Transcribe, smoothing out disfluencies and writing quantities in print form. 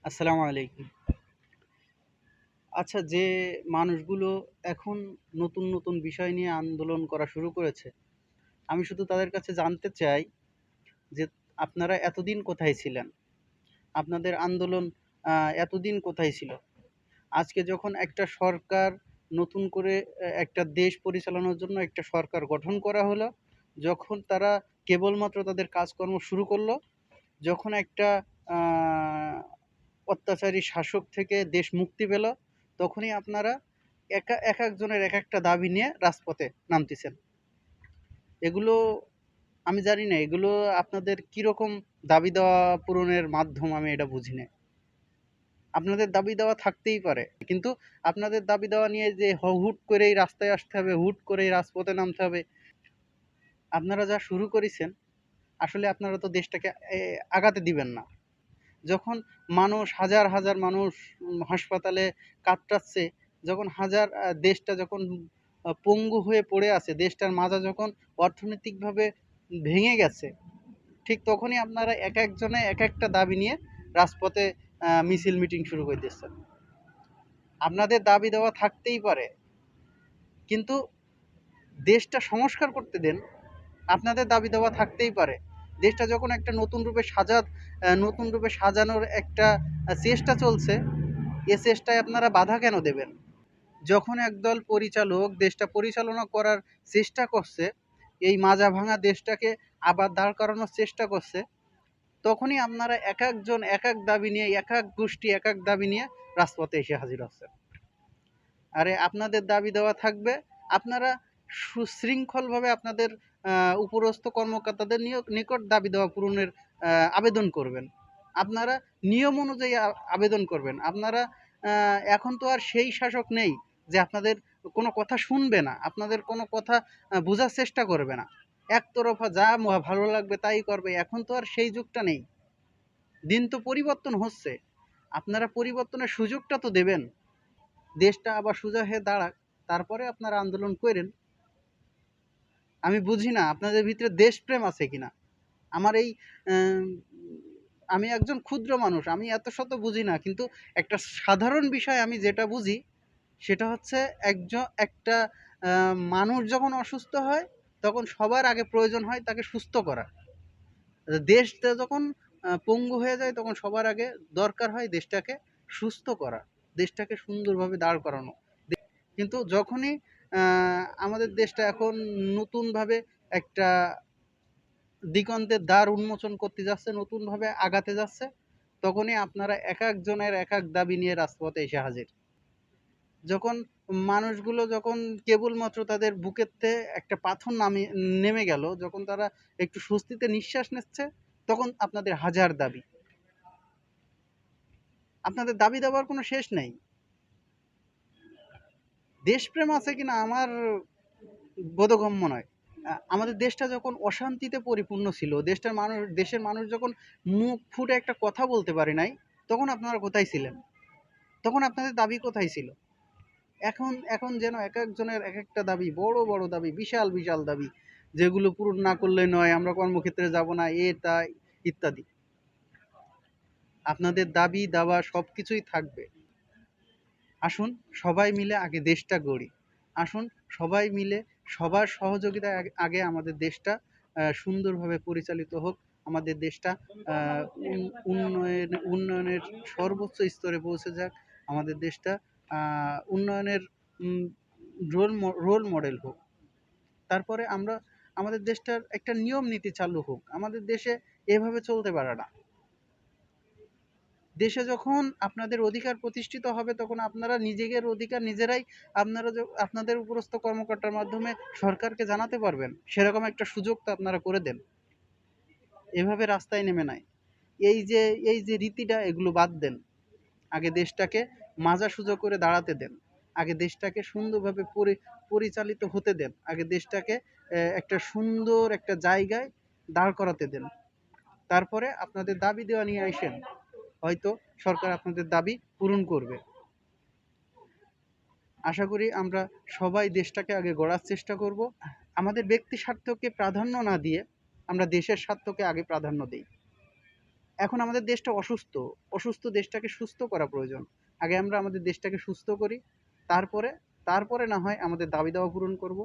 আসসালামু আলাইকুম। আচ্ছা, যে মানুষগুলো এখন নতুন নতুন বিষয় নিয়ে আন্দোলন করা শুরু করেছে, আমি শুধু তাদের কাছে জানতে চাই যে আপনারা এতদিন কোথায় ছিলেন? আপনাদের আন্দোলন এতদিন কোথায় ছিল? আজকে যখন একটা সরকার নতুন করে একটা দেশ পরিচালনার জন্য একটা সরকার গঠন করা হলো, যখন তারা কেবলমাত্র তাদের কাজকর্ম শুরু করলো, যখন একটা আ অত্যাচারী শাসক থেকে দেশ মুক্তি পেল, তখনই আপনারা একেকজনের একেকটা দাবি নিয়ে রাজপথে নামতেছেন। এগুলো আমি জানি না, এগুলো আপনাদের কিরকম দাবি দেওয়া পূরণের মাধ্যম, আমি এটা বুঝি না। আপনাদের দাবি দেওয়া থাকতেই পারে, কিন্তু আপনাদের দাবি দেওয়া নিয়ে যে হুট করেই রাস্তায় আসতে হবে, হুট করেই রাজপথে নামতে হবে, আপনারা যা শুরু করেছেন, আসলে আপনারা তো দেশটাকে আগাতে দিবেন না। যখন মানুষ হাজার হাজার মানুষ হাসপাতালে কাতরাচ্ছে, যখন দেশটা যখন পঙ্গু হয়ে পড়ে আছে, দেশটার মাজা যখন অর্থনৈতিকভাবে ভেঙে গেছে, ঠিক তখনই আপনারা এক একজনে এক একটা দাবি নিয়ে রাজপথে মিছিল মিটিং শুরু করে দিচ্ছেন। আপনাদের দাবি দেওয়া থাকতেই পারে, কিন্তু দেশটা সংস্কার করতে দেন। আপনাদের দাবি দেওয়া থাকতেই পারে, দেশটা যখন একটা নতুন রূপে সাজানোর একটা চেষ্টা চলছে, এ চেষ্টায় আপনারা বাধা কেন দেবেন? যখন একদল পরিচালক দেশটা পরিচালনা করার চেষ্টা করছে, এই মাজা ভাঙা দেশটাকে আবার দাঁড় করানোর চেষ্টা করছে, তখনই আপনারা এক একজন এক এক দাবি নিয়ে, এক এক গোষ্ঠী এক এক দাবি নিয়ে রাজপথে এসে হাজির হচ্ছে। আরে আপনাদের দাবি দেওয়া থাকবে, আপনারা সুশৃঙ্খলভাবে আপনাদের উপরস্থ কর্মকর্তাদের নিকট দাবি দেওয়া পূরণের আবেদন করবেন। আপনারা নিয়ম অনুযায়ী আবেদন করবেন। আপনারা এখন তো আর সেই শাসক নেই যে আপনাদের কোনো কথা শুনবে না, আপনাদের কোনো কথা বোঝার চেষ্টা করবে না। একতরফা যা ভালো লাগবে তাই করবে। এখন তো আর সেই যুগটা নেই। দিন তো পরিবর্তন হচ্ছে। আপনারা পরিবর্তনের সুযোগটা তো দেবেন। দেশটা আবার সোজা হয়ে দাঁড়াক, তারপরে আপনারা আন্দোলন করেন। আমি বুঝি না আপনাদের ভিতরে দেশপ্রেম আছে কিনা। আমার এই আহ, আমি একজন ক্ষুদ্র মানুষ, আমি এত শত বুঝি না, কিন্তু একটা সাধারণ বিষয় আমি যেটা বুঝি, সেটা হচ্ছে একটা মানুষ যখন অসুস্থ হয়, তখন সবার আগে প্রয়োজন হয় তাকে সুস্থ করা। দেশটা যখন পঙ্গু হয়ে যায়, তখন সবার আগে দরকার হয় দেশটাকে সুস্থ করা, দেশটাকে সুন্দরভাবে দাঁড় করানো। কিন্তু যখনই আমাদের দেশটা এখন নতুনভাবে একটা দিগন্তের দ্বার উন্মোচন করতে যাচ্ছে, নতুনভাবে আগাতে যাচ্ছে, তখনই আপনারা এক একজনের এক এক দাবি নিয়ে রাজপথে এসে হাজির। যখন মানুষগুলো যখন কেবলমাত্র তাদের বুকেতে একটা পাথর নেমে গেল, যখন তারা একটু স্বস্তিতে নিঃশ্বাস নিচ্ছে, তখন আপনাদের হাজার দাবি। আপনাদের দাবি দেওয়ার কোনো শেষ নেই। দেশপ্রেম আছে কিনা আমার বোধগম্য নয়। আমাদের দেশটা যখন অশান্তিতে পরিপূর্ণ ছিল, দেশের মানুষ যখন মুখ ফুটে একটা কথা বলতে পারে নাই, তখন আপনারা কোথায় ছিলেন? তখন আপনাদের দাবি কোথায় ছিল? এখন এখন যেন এক একজনের এক একটা দাবি, বড় বড় দাবি, বিশাল বিশাল দাবি, যেগুলো পূরণ না করলে নয়, আমরা কর্মক্ষেত্রে যাব না, তা ইত্যাদি। আপনাদের দাবি দাওয়া সব কিছুই থাকবে। আসুন সবাই মিলে আগে দেশটা গড়ি। আসুন সবাই মিলে, সবার সহযোগিতায় আগে আমাদের দেশটা সুন্দরভাবে পরিচালিত হোক। আমাদের দেশটা উন্নয়নের সর্বোচ্চ স্তরে পৌঁছে যাক। আমাদের দেশটা উন্নয়নের উম রোল মডেল হোক। তারপরে আমাদের দেশটার একটা নিয়ম নীতি চালু হোক। আমাদের দেশে এভাবে চলতে পারে না। দেশে যখন আপনাদের অধিকার প্রতিষ্ঠিত হবে, তখন আপনারা নিজেদের অধিকার নিজেরাই আপনাদের উপরস্থ কর্মকর্তার মাধ্যমে সরকারকে জানাতে পারবেন। সেরকম একটা সুযোগ তো আপনারা করে দেন। এভাবে রাস্তায় নেমে নাই, এই যে এই যে রীতিটা, এগুলো বাদ দেন। আগে দেশটাকে মাজা সুজা করে দাঁড়াতে দেন। আগে দেশটাকে সুন্দরভাবে পরিচালিত হতে দেন। আগে দেশটাকে একটা সুন্দর একটা জায়গায় দাঁড় করাতে দেন। তারপরে আপনাদের দাবি দেওয়া নিয়ে আসেন, হয়তো সরকার আপনাদের দাবি পূরণ করবে। আশা করি আমরা সবাই দেশটাকে আগে গড়ার চেষ্টা করব। আমাদের ব্যক্তি স্বার্থকে প্রাধান্য না দিয়ে আমরা দেশের স্বার্থকে আগে প্রাধান্য দিই। এখন আমাদের দেশটা অসুস্থ। অসুস্থ দেশটাকে সুস্থ করা প্রয়োজন। আগে আমরা আমাদের দেশটাকে সুস্থ করি। তারপরে তারপরে না হয় আমাদের দাবি-দাওয়া পূরণ করব।